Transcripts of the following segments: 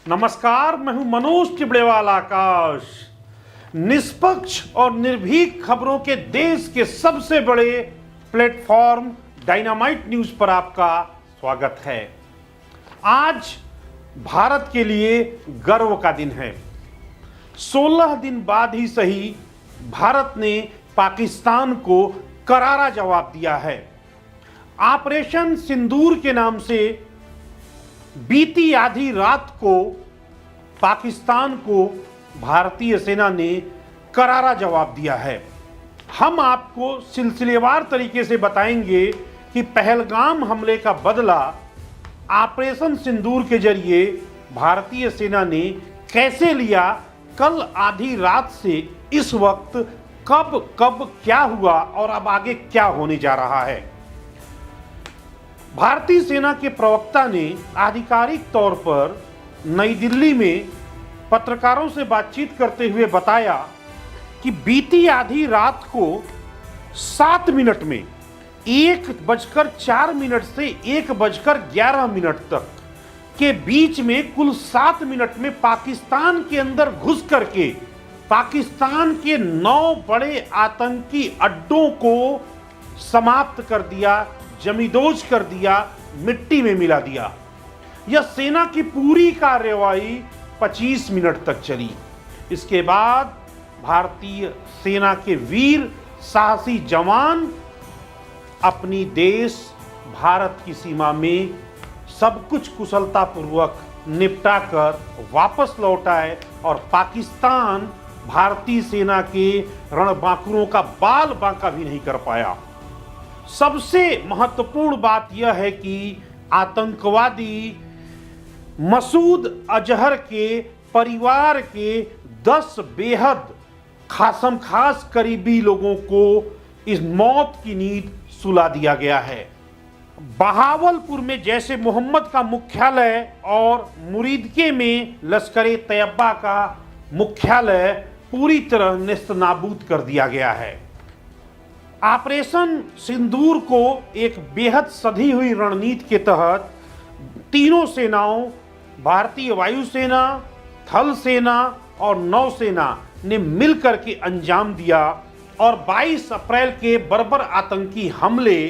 नमस्कार, मैं हूं मनोज चिबड़ेवाल आकाश। निष्पक्ष और निर्भीक खबरों के देश के सबसे बड़े प्लेटफॉर्म डायनामाइट न्यूज पर आपका स्वागत है। आज भारत के लिए गर्व का दिन है। 16 दिन बाद ही सही भारत ने पाकिस्तान को करारा जवाब दिया है। ऑपरेशन सिंदूर के नाम से बीती आधी रात को पाकिस्तान को भारतीय सेना ने करारा जवाब दिया है। हम आपको सिलसिलेवार तरीके से बताएंगे कि पहलगाम हमले का बदला ऑपरेशन सिंदूर के जरिए भारतीय सेना ने कैसे लिया, कल आधी रात से इस वक्त कब कब क्या हुआ और अब आगे क्या होने जा रहा है। भारतीय सेना के प्रवक्ता ने आधिकारिक तौर पर नई दिल्ली में पत्रकारों से बातचीत करते हुए बताया कि बीती आधी रात को 7 मिनट में 1:04 से 1:11 तक के बीच में कुल 7 मिनट में पाकिस्तान के अंदर घुस करके पाकिस्तान के 9 बड़े आतंकी अड्डों को समाप्त कर दिया, जमींदोज कर दिया, मिट्टी में मिला दिया। यह सेना की पूरी कार्रवाई 25 मिनट तक चली। इसके बाद भारतीय सेना के वीर साहसी जवान अपनी देश भारत की सीमा में सब कुछ कुशलतापूर्वक निपटाकर वापस लौट आए और पाकिस्तान भारतीय सेना के रणबांकुरों का बाल बांका भी नहीं कर पाया। सबसे महत्वपूर्ण बात यह है कि आतंकवादी मसूद अजहर के परिवार के 10 बेहद खास करीबी लोगों को इस मौत की नींद सुला दिया गया है। बहावलपुर में जैसे मोहम्मद का मुख्यालय और मुरीदके में लश्कर-ए तैयबा का मुख्यालय पूरी तरह नेस्तनाबूद कर दिया गया है। ऑपरेशन सिंदूर को एक बेहद सधी हुई रणनीति के तहत तीनों सेनाओं, भारतीय वायुसेना, थल सेना और नौसेना ने मिलकर के अंजाम दिया और 22 अप्रैल के बर्बर आतंकी हमले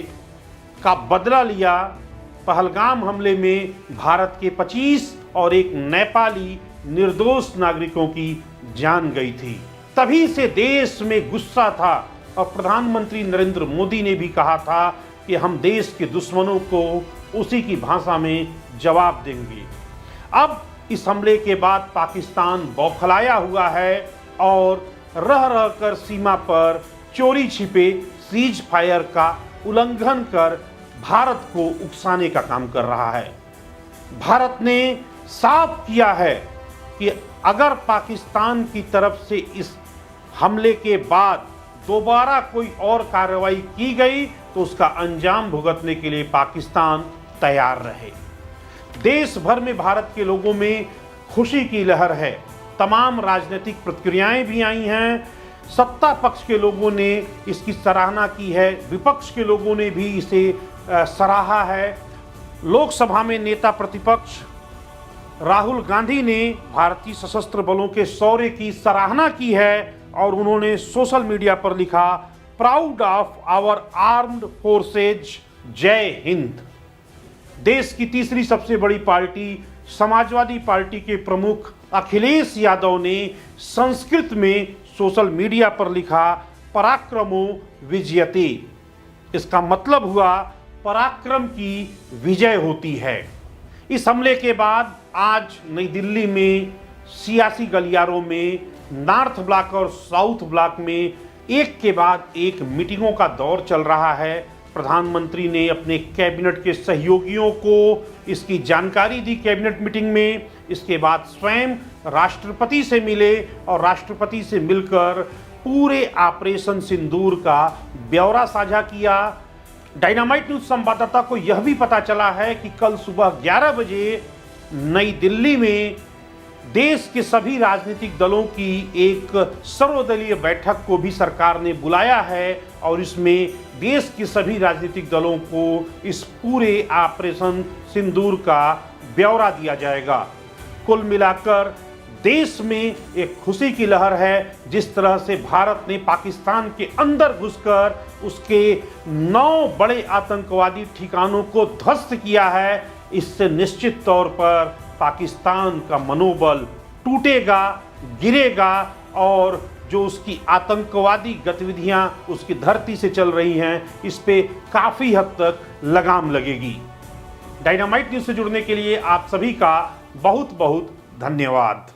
का बदला लिया। पहलगाम हमले में भारत के 25 और एक नेपाली निर्दोष नागरिकों की जान गई थी। तभी से देश में गुस्सा था और प्रधानमंत्री नरेंद्र मोदी ने भी कहा था कि हम देश के दुश्मनों को उसी की भाषा में जवाब देंगे। अब इस हमले के बाद पाकिस्तान बौखलाया हुआ है और रह रहकर सीमा पर चोरी छिपे सीज फायर का उल्लंघन कर भारत को उकसाने का काम कर रहा है। भारत ने साफ किया है कि अगर पाकिस्तान की तरफ से इस हमले के बाद दोबारा कोई और कार्रवाई की गई तो उसका अंजाम भुगतने के लिए पाकिस्तान तैयार रहे। देश भर में भारत के लोगों में खुशी की लहर है। तमाम राजनीतिक प्रतिक्रियाएं भी आई हैं। सत्ता पक्ष के लोगों ने इसकी सराहना की है, विपक्ष के लोगों ने भी इसे सराहा है। लोकसभा में नेता प्रतिपक्ष राहुल गांधी ने भारतीय सशस्त्र बलों के शौर्य की सराहना की है और उन्होंने सोशल मीडिया पर लिखा, proud of our armed forces, जय हिंद। देश की तीसरी सबसे बड़ी पार्टी समाजवादी पार्टी के प्रमुख अखिलेश यादव ने संस्कृत में सोशल मीडिया पर लिखा, पराक्रमो विजयते। इसका मतलब हुआ पराक्रम की विजय होती है। इस हमले के बाद आज नई दिल्ली में सियासी गलियारों में नॉर्थ ब्लॉक और साउथ ब्लॉक में एक के बाद एक मीटिंगों का दौर चल रहा है। प्रधानमंत्री ने अपने कैबिनेट के सहयोगियों को इसकी जानकारी दी कैबिनेट मीटिंग में। इसके बाद स्वयं राष्ट्रपति से मिले और राष्ट्रपति से मिलकर पूरे ऑपरेशन सिंदूर का ब्यौरा साझा किया। डायनामाइट न्यूज संवाददाता को यह भी पता चला है कि कल सुबह 11 बजे नई दिल्ली में देश के सभी राजनीतिक दलों की एक सर्वदलीय बैठक को भी सरकार ने बुलाया है और इसमें देश के सभी राजनीतिक दलों को इस पूरे ऑपरेशन सिंदूर का ब्यौरा दिया जाएगा। कुल मिलाकर देश में एक खुशी की लहर है। जिस तरह से भारत ने पाकिस्तान के अंदर घुसकर उसके 9 बड़े आतंकवादी ठिकानों को ध्वस्त किया है, इससे निश्चित तौर पर पाकिस्तान का मनोबल टूटेगा, गिरेगा और जो उसकी आतंकवादी गतिविधियां उसकी धरती से चल रही हैं, इस पे काफ़ी हद तक लगाम लगेगी। डायनामाइट न्यूज़ से जुड़ने के लिए आप सभी का बहुत बहुत धन्यवाद।